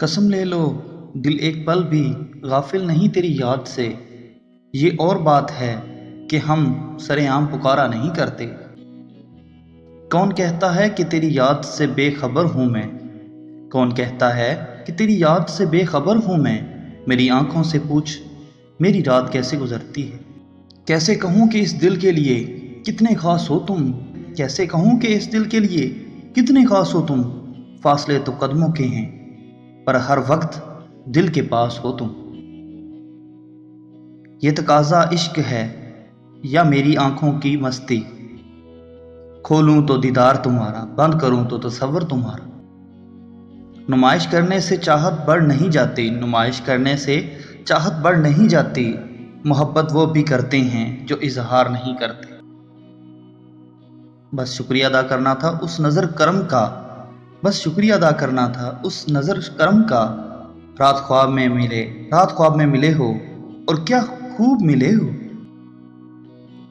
कसम ले लो, दिल एक पल भी गाफिल नहीं तेरी याद से। ये और बात है कि हम सरेआम पुकारा नहीं करते। कौन कहता है कि तेरी याद से बेखबर हूँ मैं। कौन कहता है कि तेरी याद से बेखबर हूँ मैं। मेरी आंखों से पूछ, मेरी रात कैसे गुजरती है। कैसे कहूँ कि इस दिल के लिए कितने खास हो तुम। कैसे कहूँ कि इस दिल के लिए कितने खास हो तुम। फासले तो कदमों के हैं, पर हर वक्त दिल के पास हो तुम। ये तकाजा इश्क है या मेरी आंखों की मस्ती। खोलूं तो दीदार तुम्हारा, बंद करूं तो तसव्वुर तुम्हारा। नुमाइश करने से चाहत बढ़ नहीं जाती। नुमाइश करने से चाहत बढ़ नहीं जाती। मोहब्बत वो भी करते हैं जो इजहार नहीं करते। बस शुक्रिया अदा करना था उस नज़र करम का। बस शुक्रिया अदा करना था उस नज़र करम का। रात ख्वाब में मिले, रात ख्वाब में मिले हो, और क्या खूब मिले हो।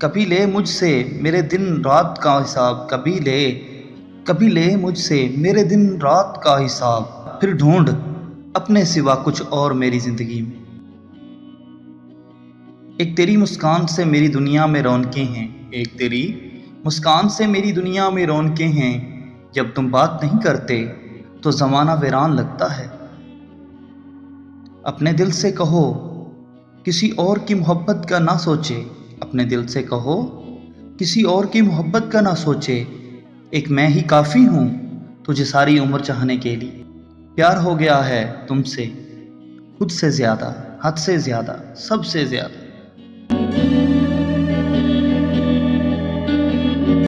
कभी ले मुझसे मेरे दिन रात का हिसाब। कभी ले मुझसे मेरे दिन रात का हिसाब। फिर ढूंढ अपने सिवा कुछ और मेरी जिंदगी में। एक तेरी मुस्कान से मेरी दुनिया में रौनकें हैं। एक तेरी मुस्कान से मेरी दुनिया में रौनकें हैं। जब तुम बात नहीं करते तो ज़माना वीरान लगता है। अपने दिल से कहो किसी और की मोहब्बत का ना सोचे। अपने दिल से कहो किसी और की मोहब्बत का ना सोचे। एक मैं ही काफ़ी हूँ तुझे सारी उम्र चाहने के लिए। प्यार हो गया है तुमसे खुद से ज़्यादा, हद से ज़्यादा, सबसे ज़्यादा।